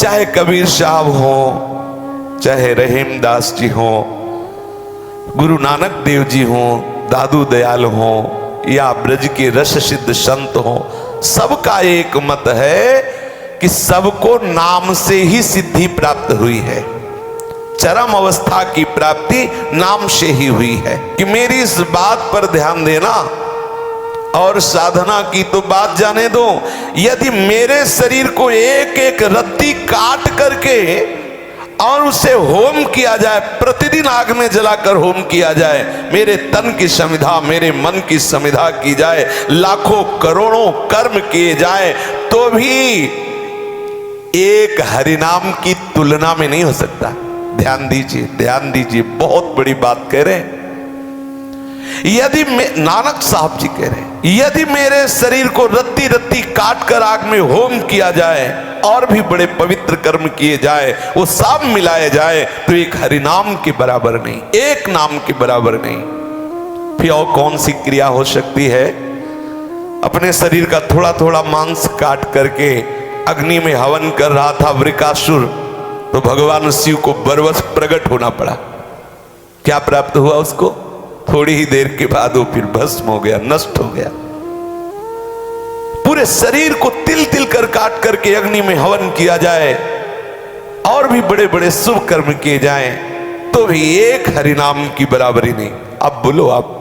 चाहे कबीर साहब हो, चाहे रहीम दास जी हो, गुरु नानक देव जी हो, दादू दयाल हो, या ब्रज के रस सिद्ध संत हो, सबका एक मत है कि सबको नाम से ही सिद्धि प्राप्त हुई है। चरम अवस्था की प्राप्ति नाम से ही हुई है। कि मेरी इस बात पर ध्यान देना, और साधना की तो बात जाने दो। यदि मेरे शरीर को एक एक रत्ती काट करके और उसे होम किया जाए, प्रतिदिन आग में जलाकर होम किया जाए, मेरे तन की समिधा, मेरे मन की समिधा की जाए, लाखों करोड़ों कर्म किए जाए, तो भी एक हरिनाम की तुलना में नहीं हो सकता। ध्यान दीजिए, ध्यान दीजिए, बहुत बड़ी बात कह रहे हैं। यदि नानक साहब जी कह रहे हैं, यदि मेरे शरीर को रत्ती रत्ती काट कर आग में होम किया जाए और भी बड़े पवित्र कर्म किए जाए, वो सब मिलाए जाए, तो एक हरिनाम के बराबर नहीं, एक नाम के बराबर नहीं। फिर और कौन सी क्रिया हो सकती है? अपने शरीर का थोड़ा थोड़ा मांस काट करके अग्नि में हवन कर रहा था वृकासुर, तो भगवान शिव को बरवस प्रकट होना पड़ा। क्या प्राप्त हुआ उसको? थोड़ी ही देर के बाद वो फिर भस्म हो गया, नष्ट हो गया। पूरे शरीर को तिल तिल कर काट करके अग्नि में हवन किया जाए और भी बड़े बड़े शुभ कर्म किए जाएं, तो भी एक हरिनाम की बराबरी नहीं। अब बोलो, आप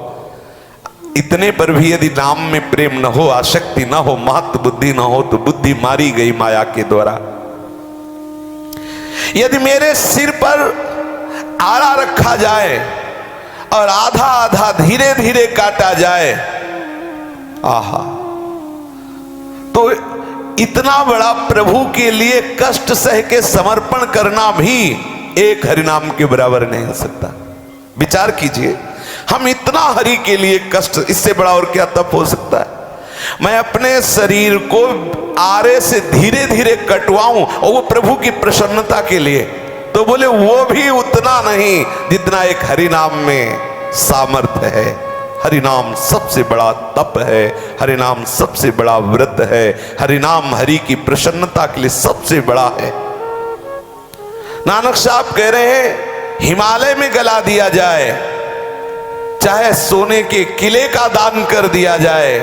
इतने पर भी यदि नाम में प्रेम न हो, आसक्ति न हो, महत्व बुद्धि न हो, तो बुद्धि मारी गई माया के द्वारा। यदि मेरे सिर पर आड़ा रखा जाए और आधा आधा धीरे धीरे काटा जाए, आहा, तो इतना बड़ा प्रभु के लिए कष्ट सह के समर्पण करना भी एक हरिनाम के बराबर नहीं हो सकता। विचार कीजिए, हम इतना हरि के लिए कष्ट, इससे बड़ा और क्या तप हो सकता है? मैं अपने शरीर को आरे से धीरे धीरे कटवाऊं और वो प्रभु की प्रसन्नता के लिए, तो बोले वो भी उतना नहीं जितना एक हरिनाम में सामर्थ्य है। हरिनाम सबसे बड़ा तप है, हरिनाम सबसे बड़ा व्रत है, हरिनाम हरि की प्रसन्नता के लिए सबसे बड़ा है। नानक साहब कह रहे हैं, हिमालय में गला दिया जाए, चाहे सोने के किले का दान कर दिया जाए,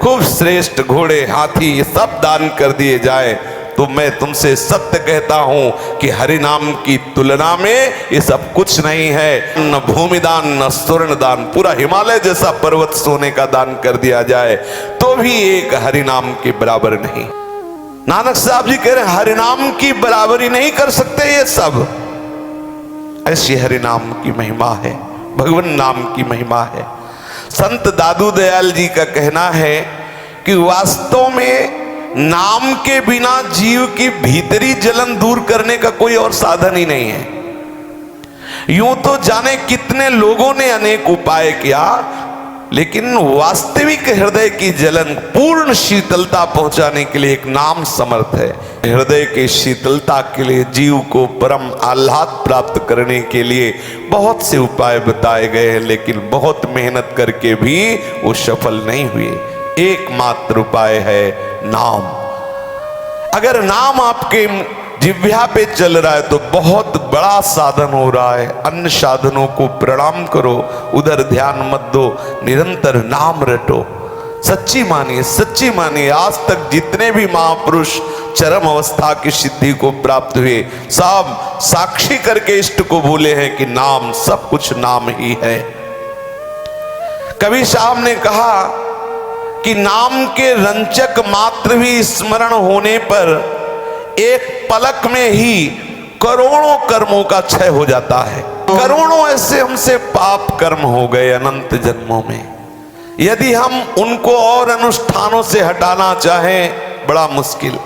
खूब श्रेष्ठ घोड़े हाथी ये सब दान कर दिए जाए, तो मैं तुमसे सत्य कहता हूं कि हरिनाम की तुलना में ये सब कुछ नहीं है। न भूमि दान, न स्वर्ण दान, पूरा हिमालय जैसा पर्वत सोने का दान कर दिया जाए, तो भी एक हरिनाम के बराबर नहीं। नानक साहब जी कह रहे हैं, हरिनाम की बराबरी नहीं कर सकते ये सब। ऐसी हरिनाम की महिमा है, भगवान नाम की महिमा है। संत दादू दयाल जी का कहना है कि वास्तव में नाम के बिना जीव की भीतरी जलन दूर करने का कोई और साधन ही नहीं है। यूं तो जाने कितने लोगों ने अनेक उपाय किया, लेकिन वास्तविक हृदय की जलन, पूर्ण शीतलता पहुंचाने के लिए एक नाम समर्थ है। हृदय की शीतलता के लिए, जीव को परम आह्लाद प्राप्त करने के लिए बहुत से उपाय बताए गए हैं, लेकिन बहुत मेहनत करके भी वो सफल नहीं हुए। एकमात्र उपाय है नाम। अगर नाम आपके जिह्वा पे चल रहा है तो बहुत बड़ा साधन हो रहा है। अन्य साधनों को प्रणाम करो, उधर ध्यान मत दो, निरंतर नाम रटो। सच्ची मानिए, सच्ची मानिए, आज तक जितने भी महापुरुष चरम अवस्था की सिद्धि को प्राप्त हुए, सब साक्षी करके इष्ट को बोले हैं कि नाम, सब कुछ नाम ही है। कबीर साहब ने कहा कि नाम के रंचक मात्र भी स्मरण होने पर एक पलक में ही करोड़ों कर्मों का क्षय हो जाता है। करोड़ों ऐसे हमसे पाप कर्म हो गए अनंत जन्मों में, यदि हम उनको और अनुष्ठानों से हटाना चाहें बड़ा मुश्किल।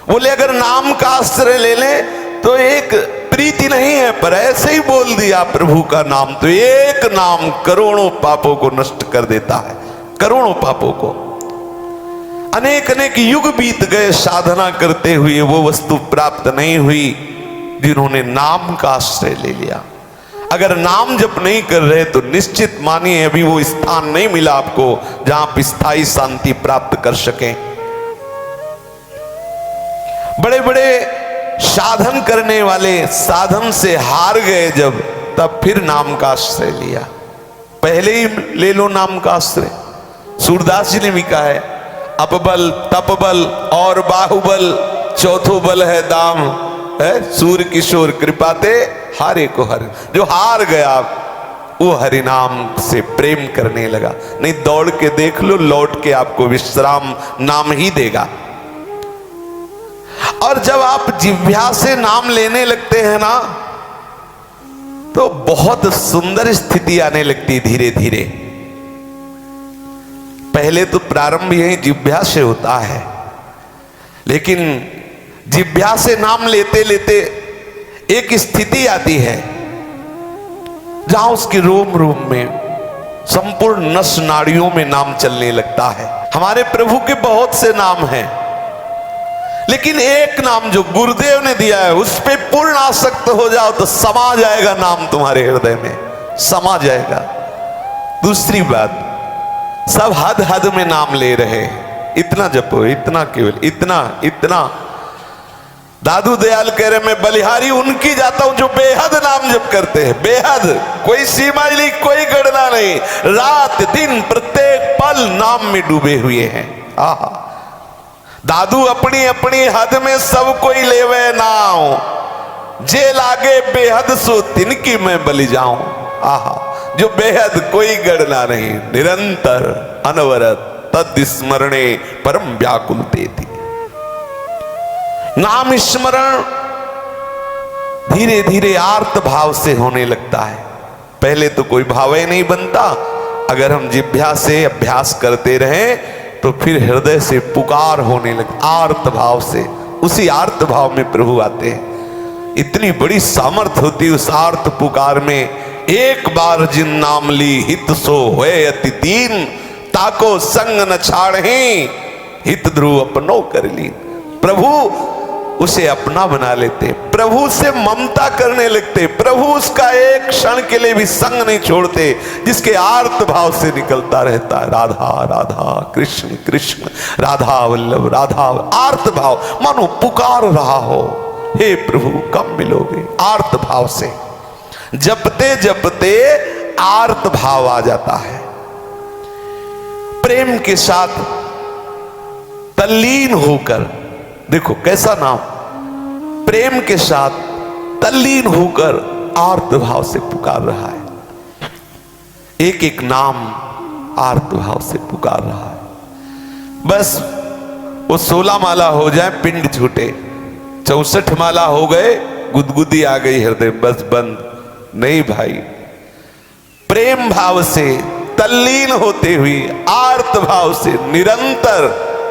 बोले अगर नाम का आश्रय ले लें तो एक प्रीति नहीं है, पर ऐसे ही बोल दिया प्रभु का नाम, तो एक नाम करोड़ों पापों को नष्ट कर देता है, करोड़ों पापों को। अनेक अनेक युग बीत गए साधना करते हुए, वो वस्तु प्राप्त नहीं हुई जिन्होंने नाम का आश्रय ले लिया। अगर नाम जप नहीं कर रहे तो निश्चित मानिए अभी वो स्थान नहीं मिला आपको जहां आप स्थायी शांति प्राप्त कर सकें। बड़े बड़े साधन करने वाले साधन से हार गए जब, तब फिर नाम का आश्रय लिया। पहले ही ले लो नाम का आश्रय। सूरदास जी ने भी कहा है, अपबल तपबल और बाहुबल, चौथो बल है दाम, है सूर किशोर कृपाते हारे को हर। जो हार गया वो हरिनाम से प्रेम करने लगा। नहीं दौड़ के देख लो, लौट के आपको विश्राम नाम ही देगा। और जब आप जिह्वा से नाम लेने लगते हैं ना, तो बहुत सुंदर स्थिति आने लगती धीरे धीरे। पहले तो प्रारंभ यही जिह्वा से होता है, लेकिन जिह्वा से नाम लेते लेते एक स्थिति आती है जहां उसके रोम रोम में, संपूर्ण नस नाड़ियों में नाम चलने लगता है। हमारे प्रभु के बहुत से नाम हैं, लेकिन एक नाम जो गुरुदेव ने दिया है उस पे पूर्ण आसक्त हो जाओ तो समा जाएगा नाम तुम्हारे हृदय में, समा जाएगा। दूसरी बात, सब हद हद में नाम ले रहे हैं, इतना जपो, इतना केवल, इतना इतना। दादू दयाल कह रहे मैं बलिहारी उनकी जाता हूं जो बेहद नाम जप करते हैं, बेहद, कोई सीमा नहीं, कोई गणना नहीं, रात दिन प्रत्येक पल नाम में डूबे हुए हैं। आहा, दादू अपनी अपनी हद में सब कोई लेवे नाम, जे लागे बेहद सो तिनकी मैं बलि जाऊं। आहा, जो बेहद कोई गणना नहीं, निरंतर अनवरत तद स्मरणे परम व्याकुलते थी। नाम स्मरण धीरे धीरे आर्त भाव से होने लगता है। पहले तो कोई भाव ही नहीं बनता। अगर हम जिह्वा से अभ्यास करते रहें तो फिर हृदय से पुकार होने लगे, आर्त भाव से। उसी आर्त भाव में प्रभु आते हैं। इतनी बड़ी सामर्थ होती उस आर्त पुकार में। एक बार जिन नाम ली हित सो होए अति दीन, ताको संग न छाड़े हित ध्रुव अपनो कर ली। प्रभु उसे अपना बना लेते, प्रभु से ममता करने लगते, प्रभु उसका एक क्षण के लिए भी संग नहीं छोड़ते, जिसके आर्त भाव से निकलता रहता है राधा राधा कृष्ण कृष्ण राधा वल्लभ राधा। आर्त भाव मानो पुकार रहा हो, हे प्रभु कब मिलोगे। आर्त भाव से जपते जपते आर्त भाव आ जाता है। प्रेम के साथ तल्लीन होकर, देखो कैसा नाम, प्रेम के साथ तल्लीन होकर आर्त भाव से पुकार रहा है। एक एक नाम आर्त भाव से पुकार रहा है। बस वो 16 माला हो जाए पिंड छूटे, 64 माला हो गए गुदगुदी आ गई हृदय, बस बंद नहीं भाई। प्रेम भाव से तल्लीन होते हुए आर्त भाव से निरंतर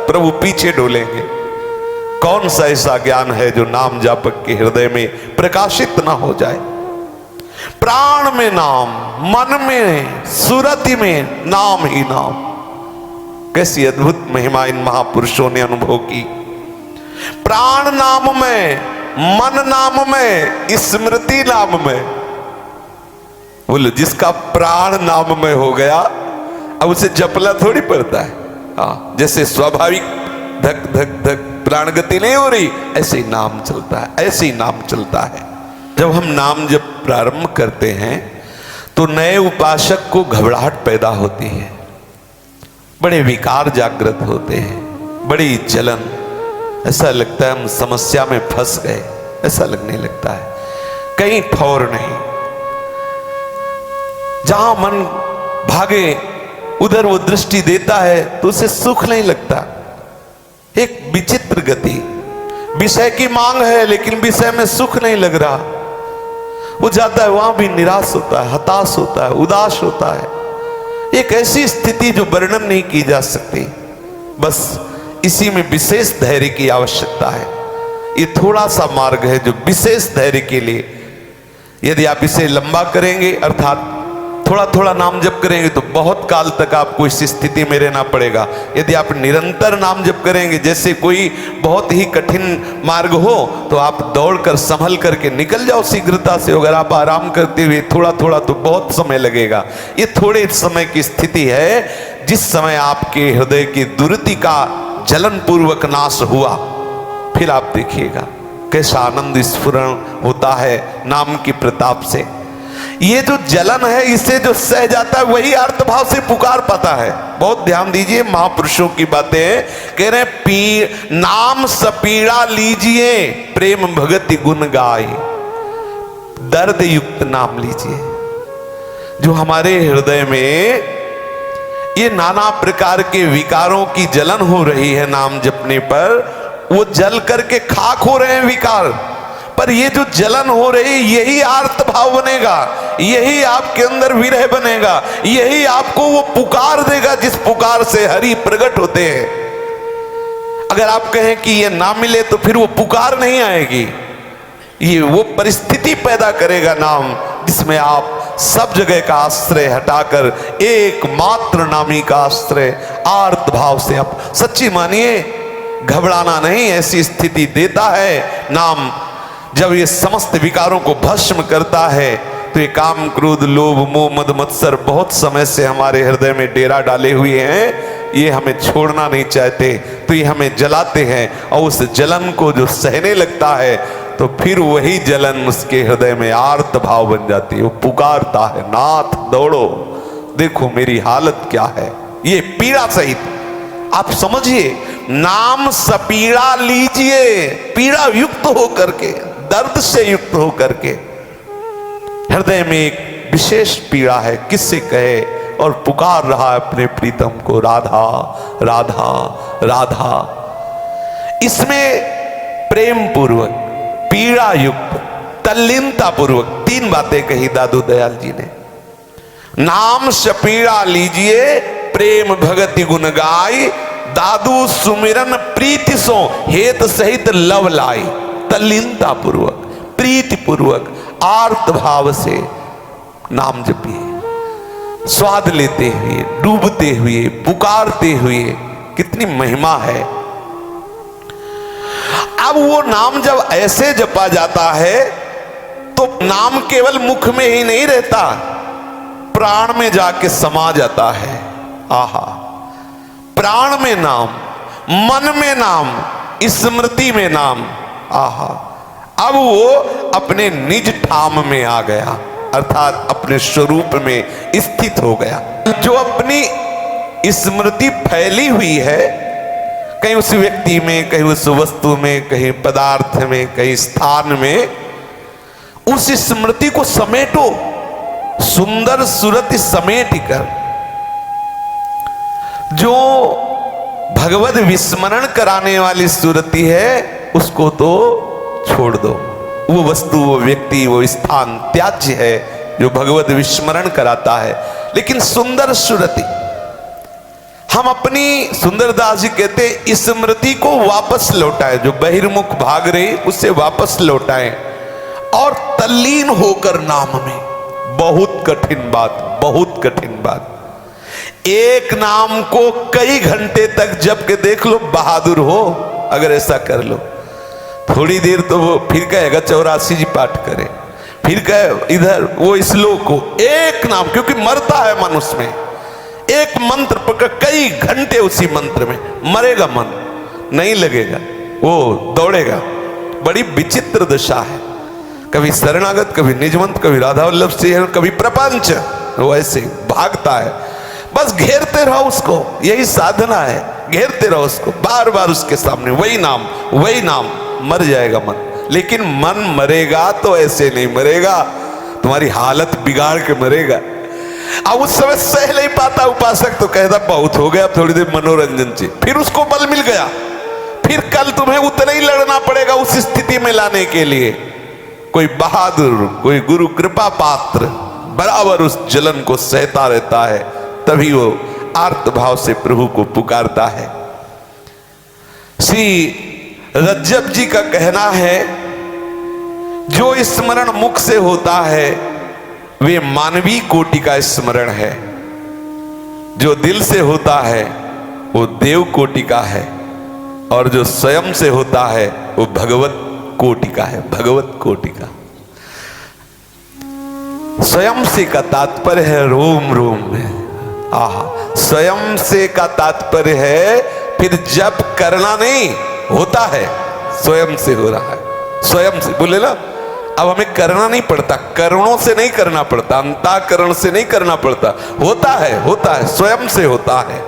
प्रभु पीछे डोलेंगे। कौन सा ऐसा ज्ञान है जो नाम जापक के हृदय में प्रकाशित ना हो जाए। प्राण में नाम, मन में सुरति में नाम ही नाम। कैसी अद्भुत महिमा इन महापुरुषों ने अनुभव की। प्राण नाम में, मन नाम में, स्मृति नाम में। बोलो जिसका प्राण नाम में हो गया अब उसे जपला थोड़ी पड़ता है। हाँ, जैसे स्वाभाविक धक धक धक प्राण गति नहीं हो रही, ऐसे ही नाम चलता है, ऐसे ही नाम चलता है। जब हम नाम जब प्रारंभ करते हैं तो नए उपासक को घबराहट पैदा होती है, बड़े विकार जागृत होते हैं, बड़ी जलन, ऐसा लगता है हम समस्या में फंस गए, ऐसा लगने लगता है। कहीं ठौर नहीं, जहां मन भागे उधर वो दृष्टि देता है तो उसे सुख नहीं लगता। एक विचित्र गति, विषय की मांग है लेकिन विषय में सुख नहीं लग रहा। वो जाता है वहां भी निराश होता है, हताश होता है, उदास होता है। एक ऐसी स्थिति जो वर्णन नहीं की जा सकती। बस इसी में विशेष धैर्य की आवश्यकता है। ये थोड़ा सा मार्ग है जो विशेष धैर्य के लिए, यदि आप इसे लंबा करेंगे अर्थात थोड़ा थोड़ा नाम जप करेंगे तो बहुत काल तक आपको इस स्थिति में रहना पड़ेगा। यदि आप निरंतर नाम जप करेंगे, जैसे कोई बहुत ही कठिन मार्ग हो तो आप दौड़कर संभल करके निकल जाओ शीघ्रता से। अगर आप आराम करते हुए थोड़ा थोड़ा तो बहुत समय लगेगा। ये थोड़े समय की स्थिति है, जिस समय आपके हृदय की दुर्ति का जलन पूर्वक नाश हुआ, फिर आप देखिएगा कैसा आनंद स्फुरण होता है नाम की प्रताप से। ये जो जलन है इसे जो सह जाता है वही अर्थ भाव से पुकार पाता है। बहुत ध्यान दीजिए, महापुरुषों की बातें कह रहे हैं, नाम सपीड़ा लीजिए प्रेम भगति गुण गाए। दर्द युक्त नाम लीजिए। जो हमारे हृदय में ये नाना प्रकार के विकारों की जलन हो रही है नाम जपने पर, वो जल करके खाक हो रहे हैं विकार, पर ये जो जलन हो रही यही आर्त भाव बनेगा, यही आपके अंदर विरह बनेगा, यही आपको वो पुकार देगा जिस पुकार से हरि प्रकट होते हैं। अगर आप कहें कि ये ना मिले तो फिर वो पुकार नहीं आएगी। ये वो परिस्थिति पैदा करेगा नाम जिसमें आप सब जगह का आश्रय हटाकर एकमात्र नामी का आश्रय आर्त भाव से आप सच्ची मानिए, घबराना नहीं, ऐसी स्थिति देता है नाम। जब ये समस्त विकारों को भस्म करता है तो ये काम क्रोध लोभ मोह मद मत्सर बहुत समय से हमारे हृदय में डेरा डाले हुए हैं, ये हमें छोड़ना नहीं चाहते, तो ये हमें जलाते हैं। और उस जलन को जो सहने लगता है तो फिर वही जलन उसके हृदय में आर्त भाव बन जाती है। वो पुकारता है, नाथ दौड़ो, देखो मेरी हालत क्या है। ये पीड़ा सहित आप समझिए, नाम सपीड़ा लीजिए, पीड़ा युक्त होकर के, दर्द से युक्त होकर के। हृदय में एक विशेष पीड़ा है, किससे कहे, और पुकार रहा है अपने प्रीतम को, राधा राधा राधा। इसमें प्रेम पूर्वक, पीड़ा युक्त, तल्लीनता पूर्वक तीन बातें कही दादू दयाल जी ने। नाम सपीड़ा लीजिए प्रेम भगति गुण गाय, दादू सुमिरन प्रीति सो हेत सहित लव लाई। तल्लीनता पूर्वक, प्रीति पूर्वक, आर्त भाव से नाम जपिए, स्वाद लेते हुए, डूबते हुए, पुकारते हुए। कितनी महिमा है। अब वो नाम जब ऐसे जपा जाता है तो नाम केवल मुख में ही नहीं रहता, प्राण में जाके समा जाता है। आहा, प्राण में नाम, मन में नाम, स्मृति में नाम। आहा, अब वो अपने निज ठाम में आ गया, अर्थात अपने स्वरूप में स्थित हो गया। जो अपनी स्मृति फैली हुई है, कहीं उस व्यक्ति में, कहीं उस वस्तु में, कहीं पदार्थ में, कहीं स्थान में, उस स्मृति को समेटो, सुंदर सूरत समेट कर। जो भगवद विस्मरण कराने वाली सूरति है उसको तो छोड़ दो। वो वस्तु, वो व्यक्ति, वो स्थान त्याज्य है जो भगवद विस्मरण कराता है। लेकिन सुंदर सूरति, हम अपनी, सुंदरदास जी कहते, स्मृति को वापस लौटाएं। जो बहिर्मुख भाग रही उसे वापस लौटाएं और तल्लीन होकर नाम में। बहुत कठिन बात, बहुत कठिन बात। एक नाम को कई घंटे तक जप के देख लो, बहादुर हो अगर ऐसा कर लो। थोड़ी देर तो वो फिर कहेगा 84 जी पाठ करे, फिर कहे इधर वो श्लोक को, एक नाम, क्योंकि मरता है मन उसमें। एक मंत्र पकड़, कई घंटे उसी मंत्र में, मरेगा मन, नहीं लगेगा, वो दौड़ेगा। बड़ी विचित्र दशा है, कभी शरणागत, कभी निजमंत, कभी राधा वल्लभ से, कभी प्रपंच, वो ऐसे भागता है। बस घेरते रहो उसको, यही साधना है, घेरते रहो उसको, बार बार उसके सामने वही नाम, वही नाम। मर जाएगा मन, लेकिन मन मरेगा तो ऐसे नहीं मरेगा, तुम्हारी हालत बिगाड़ के मरेगा। अब उस समय सह नहीं पाता उपासक, तो कहता बहुत हो गया, थोड़ी देर मनोरंजन चाहिए। फिर उसको बल मिल गया, फिर कल तुम्हें उतना ही लड़ना पड़ेगा उस स्थिति में लाने के लिए। कोई बहादुर, कोई गुरु कृपा पात्र बराबर उस जलन को सहता रहता है, तभी वो आर्त भाव से प्रभु को पुकारता है। श्री रज्जब जी का कहना है, जो स्मरण मुख से होता है वे मानवीय कोटि का स्मरण है, जो दिल से होता है वो देव कोटि का है, और जो स्वयं से होता है वो भगवत कोटि का है, भगवत कोटि का। स्वयं से का तात्पर्य है रोम रोम में। आहा, स्वयं से का तात्पर्य है फिर जप करना नहीं, होता है, स्वयं से हो रहा है, स्वयं से। बोले ना, अब हमें करना नहीं पड़ता, करणों से नहीं करना पड़ता, अंतःकरण से नहीं करना पड़ता, होता है, स्वयं से होता है।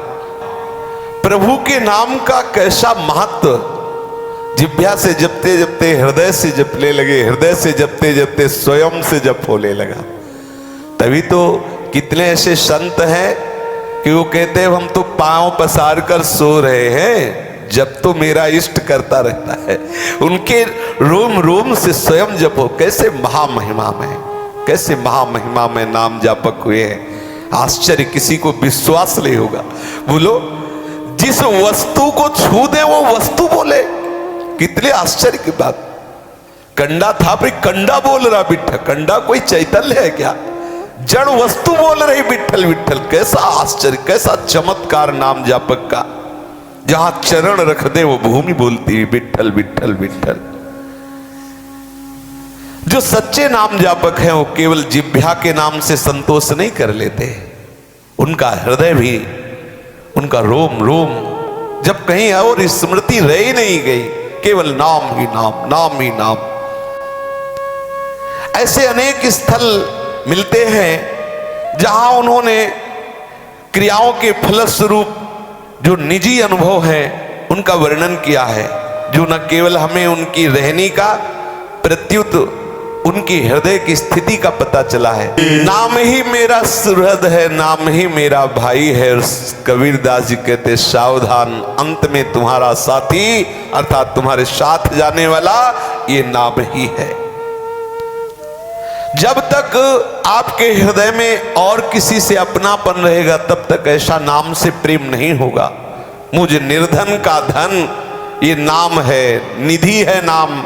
प्रभु के नाम का कैसा महत्व, जिह्वा से जपते जपते हृदय से जपने लगे, हृदय से जपते जपते स्वयं से जप होने लगा। तभी तो कितने ऐसे संत हैं कि वो कहते हैं हम तो पांव पसार कर सो रहे हैं, जब तो मेरा इष्ट करता रहता है। उनके रोम रोम से स्वयं जपो। कैसे महामहिमा में, कैसे महामहिमा में नाम जापक हुए हैं। आश्चर्य, किसी को विश्वास नहीं होगा। बोलो, जिस वस्तु को छू दे वो वस्तु बोले, कितने आश्चर्य की बात। कंडा था भाई, कंडा बोल रहा विठ्ठल। कंडा कोई चैतन्य है क्या? जड़ वस्तु बोल रही विठ्ठल विठ्ठल। कैसा आश्चर्य, कैसा चमत्कार नाम जापक का। जहां चरण रख दे वो भूमि बोलती है विठ्ठल विठ्ठल विठ्ठल। जो सच्चे नाम जापक हैं वो केवल जिह्वा के नाम से संतोष नहीं कर लेते, उनका हृदय भी, उनका रोम रोम जब कहीं और स्मृति रह ही नहीं गई, केवल नाम ही नाम, नाम ही नाम। ऐसे अनेक स्थल मिलते हैं जहां उन्होंने क्रियाओं के फलस्वरूप जो निजी अनुभव है उनका वर्णन किया है, जो न केवल हमें उनकी रहनी का प्रत्युत उनकी हृदय की स्थिति का पता चला है। नाम ही मेरा सुहृद है, नाम ही मेरा भाई है। कबीरदास जी कहते सावधान, अंत में तुम्हारा साथी अर्थात तुम्हारे साथ जाने वाला ये नाम ही है। जब तक आपके हृदय में और किसी से अपनापन रहेगा तब तक ऐसा नाम से प्रेम नहीं होगा। मुझे निर्धन का धन ये नाम है, निधि है नाम।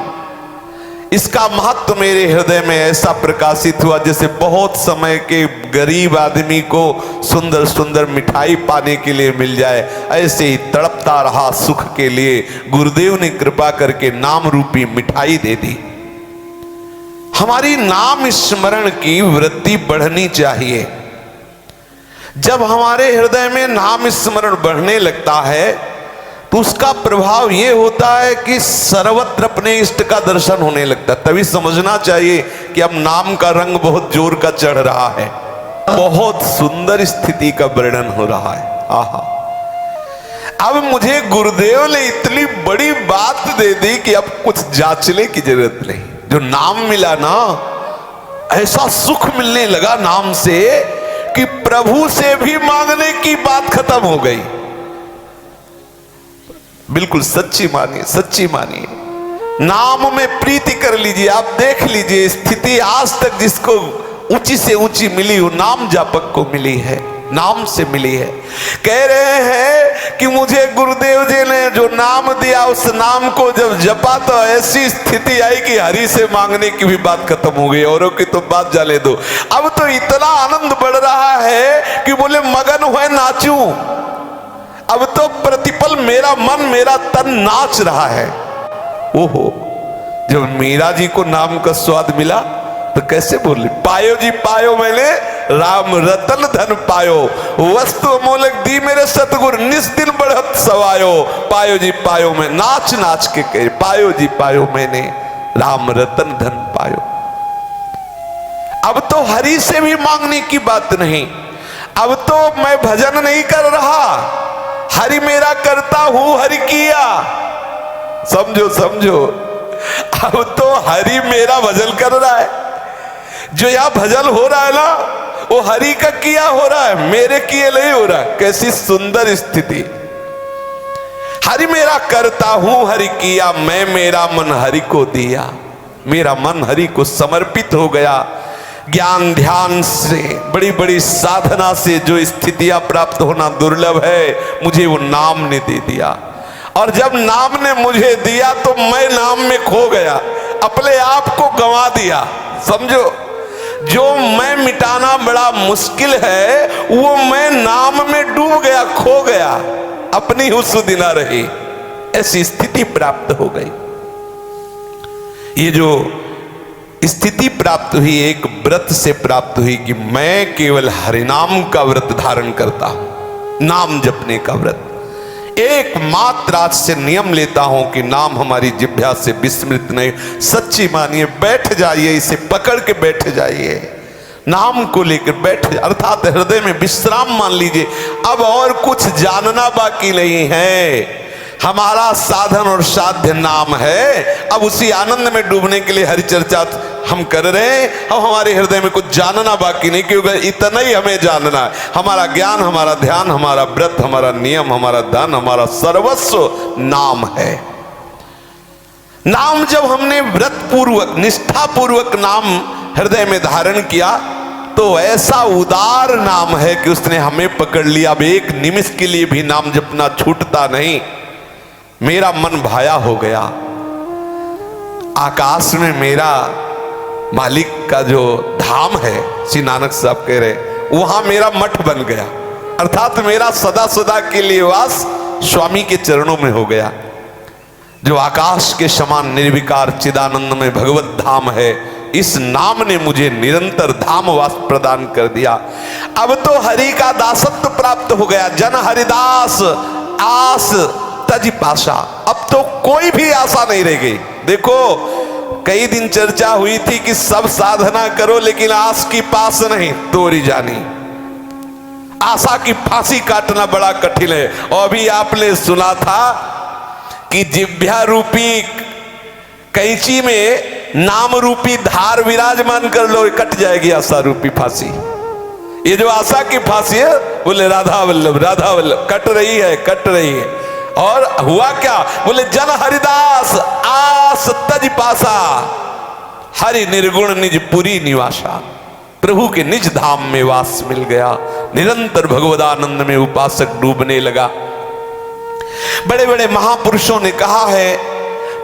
इसका महत्व मेरे हृदय में ऐसा प्रकाशित हुआ जैसे बहुत समय के गरीब आदमी को सुंदर सुंदर मिठाई पाने के लिए मिल जाए, ऐसे ही तड़पता रहा सुख के लिए। गुरुदेव ने कृपा करके नाम रूपी मिठाई दे दी। हमारी नाम स्मरण की वृत्ति बढ़नी चाहिए। जब हमारे हृदय में नाम स्मरण बढ़ने लगता है तो उसका प्रभाव यह होता है कि सर्वत्र अपने इष्ट का दर्शन होने लगता है। तभी समझना चाहिए कि अब नाम का रंग बहुत जोर का चढ़ रहा है, बहुत सुंदर स्थिति का वर्णन हो रहा है। आहा, अब मुझे गुरुदेव ने इतनी बड़ी बात दे दी कि अब कुछ जांचने की जरूरत नहीं। जो नाम मिला ना, ऐसा सुख मिलने लगा नाम से कि प्रभु से भी मांगने की बात खत्म हो गई। बिल्कुल सच्ची मानिए, सच्ची मानिए। नाम में प्रीति कर लीजिए। आप देख लीजिए स्थिति आज तक जिसको ऊंची से ऊंची मिली वो नाम जापक को मिली है, नाम से मिली है। कह रहे हैं कि मुझे गुरुदेव जी ने जो नाम दिया उस नाम को जब जपा तो ऐसी स्थिति आई कि हरि से मांगने की भी बात खत्म हो गई, औरों की तो बात जाने दो। अब तो इतना आनंद बढ़ रहा है कि बोले मगन हुए नाचूं। अब तो प्रतिपल मेरा मन मेरा तन नाच रहा है। ओहो, जब मीरा जी को नाम का स्वाद मिला तो कैसे बोले, पायो जी पायो मैंने राम रतन धन पायो, वस्तु अमोलक दी मेरे सतगुर निस दिन बढ़त सवायो। पायो जी पायो मैं नाच नाच के कहे, पायो जी पायो मैंने राम रतन धन पायो। अब तो हरि से भी मांगने की बात नहीं। अब तो मैं भजन नहीं कर रहा, हरि मेरा करता हूं हरि किया। समझो समझो, अब तो हरि मेरा भजन कर रहा है। जो यहां भजन हो रहा है ना वो हरि का किया हो रहा है, मेरे किए नहीं हो रहा। कैसी सुंदर स्थिति। हरि मेरा करता हूं हरि किया, मैं मेरा मन हरि को दिया। मेरा मन हरि को समर्पित हो गया। ज्ञान ध्यान से, बड़ी बड़ी साधना से जो स्थितियां प्राप्त होना दुर्लभ है, मुझे वो नाम ने दे दिया। और जब नाम ने मुझे दिया तो मैं नाम में खो गया, अपने आप को गंवा दिया। समझो, जो मैं मिटाना बड़ा मुश्किल है वो मैं नाम में डूब गया, खो गया, अपनी हुस्न ना रही, ऐसी स्थिति प्राप्त हो गई। ये जो स्थिति प्राप्त हुई एक व्रत से प्राप्त हुई कि मैं केवल हरिनाम का व्रत धारण करता हूं, नाम जपने का व्रत। एकमात्र आज से नियम लेता हूं कि नाम हमारी जिह्वा से विस्मृत नहीं। सच्ची मानिए, बैठ जाइए, इसे पकड़ के बैठ जाइए, नाम को लेकर बैठ, अर्थात हृदय में विश्राम मान लीजिए। अब और कुछ जानना बाकी नहीं है। हमारा साधन और साध्य नाम है। अब उसी आनंद में डूबने के लिए हरि चर्चा हम कर रहे हैं। अब हमारे हृदय में कुछ जानना बाकी नहीं, क्योंकि इतना ही हमें जानना है। हमारा ज्ञान, हमारा ध्यान, हमारा व्रत, हमारा नियम, हमारा धन, हमारा सर्वस्व नाम है। नाम जब हमने व्रत पूर्वक, निष्ठा पूर्वक नाम हृदय में धारण किया तो ऐसा उदार नाम है कि उसने हमें पकड़ लिया। अब एक निमिष के लिए भी नाम जपना छूटता नहीं। मेरा मन भाया हो गया। आकाश में मेरा मालिक का जो धाम है, श्री नानक साहब कह रहे, वहां मेरा मठ बन गया, अर्थात मेरा सदा सदा के लिए वास स्वामी के चरणों में हो गया। जो आकाश के समान निर्विकार चिदानंद में भगवत धाम है, इस नाम ने मुझे निरंतर धाम वास प्रदान कर दिया। अब तो हरि का दासत्व प्राप्त हो गया। जन हरिदास आस तज पाशा। अब तो कोई भी आशा नहीं रह गई। देखो, कई दिन चर्चा हुई थी कि सब साधना करो लेकिन आस की पास नहीं तोरी जानी। आशा की फांसी काटना बड़ा कठिन है। और अभी आपने सुना था कि जिह्वा रूपी कैंची में नाम रूपी धार विराजमान कर लो, कट जाएगी आशा रूपी फांसी। ये जो आशा की फांसी है, बोले राधा वल्लभ, राधा वल्लभ, कट रही है, कट रही है। और हुआ क्या? बोले जन हरिदास आस तज पासा, हरि निर्गुण निज पुरी निवासा। प्रभु के निज धाम में वास मिल गया। निरंतर भगवदानंद में उपासक डूबने लगा। बड़े बड़े महापुरुषों ने कहा है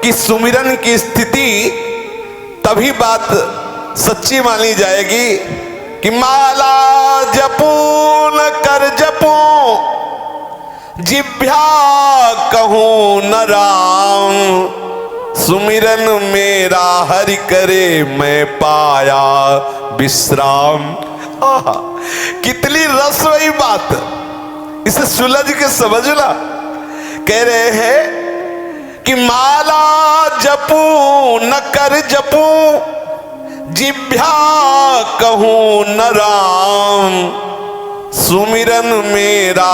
कि सुमिरन की स्थिति तभी बात सच्ची मानी जाएगी कि माला जपू न कर जपू, जिह्वा कहूं न राम, सुमिरन मेरा हरि करे मैं पाया विश्राम। आहा, कितनी रसवई बात, इसे सुलझ के समझना। कह रहे हैं कि माला जपू न कर जपू, जिह्वा कहूं न राम, सुमिरन मेरा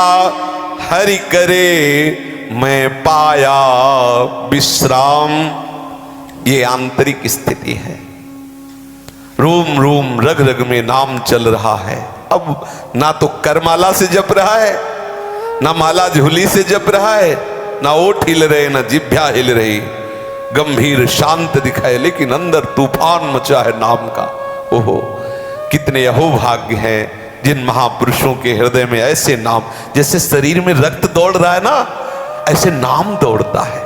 हरि करे मैं पाया विश्राम। ये आंतरिक स्थिति है। रोम रोम रग रग में नाम चल रहा है। अब ना तो करमाला से जप रहा है, ना माला झूली से जप रहा है, ना ओठ हिल रहे, ना जिह्वा हिल रही। गंभीर शांत दिखाए लेकिन अंदर तूफान मचा है नाम का। ओहो, कितने अहोभाग्य हैं जिन महापुरुषों के हृदय में ऐसे नाम, जैसे शरीर में रक्त दौड़ रहा है ना, ऐसे नाम दौड़ता है।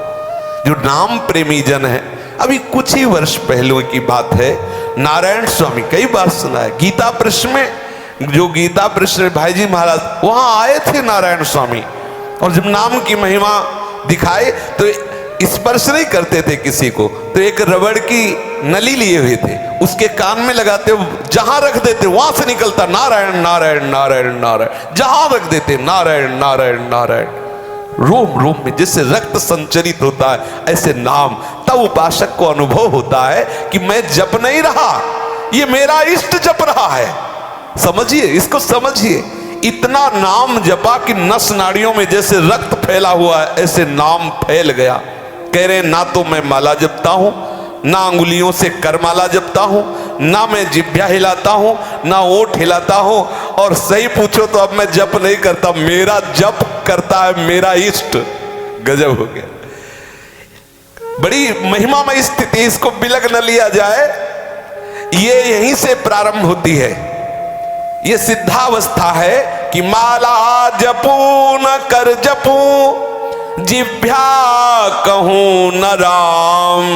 जो नाम प्रेमी जन है। अभी कुछ ही वर्ष पहले की बात है, नारायण स्वामी, कई बार सुना है, गीता प्रश्न में, जो गीता प्रश्न भाई जी महाराज वहां आए थे नारायण स्वामी, और जब नाम की महिमा दिखाए तो स्पर्श नहीं करते थे किसी को, तो एक रबड़ की नली लिए हुए थे, उसके कान में लगाते, जहां रख देते वहां से निकलता नारायण नारायण नारायण नारायण, जहां रख देते नारायण नारायण नारायण। रोम रोम में जैसे रक्त संचरित होता है ऐसे नाम। तब उपासक को अनुभव होता है कि मैं जप नहीं रहा, ये मेरा इष्ट जप रहा है। समझिए, इसको समझिए। इतना नाम जपा कि नस नाड़ियों में जैसे रक्त फैला हुआ है ऐसे नाम फैल गया। कह रहे ना तो मैं माला जपता हूं, ना अंगुलियों से करमाला जपता हूं, ना मैं जिह्वा हिलाता हूं, ना ओठ हिलाता हूं, और सही पूछो तो अब मैं जप नहीं करता, मेरा जप करता है मेरा इष्ट। गजब हो गया। बड़ी महिमामय स्थिति, इसको बिलग न लिया जाए। ये यहीं से प्रारंभ होती है। ये सिद्धावस्था है कि माला जपू न कर जपू, जिह्वा कहूं न राम,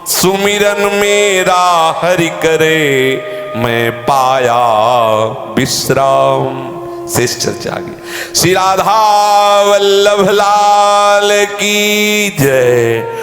सुमिरन मेरा हरि करे मैं पाया विश्राम। शेष चर्चा आगे। श्री राधा वल्लभ लाल की जय।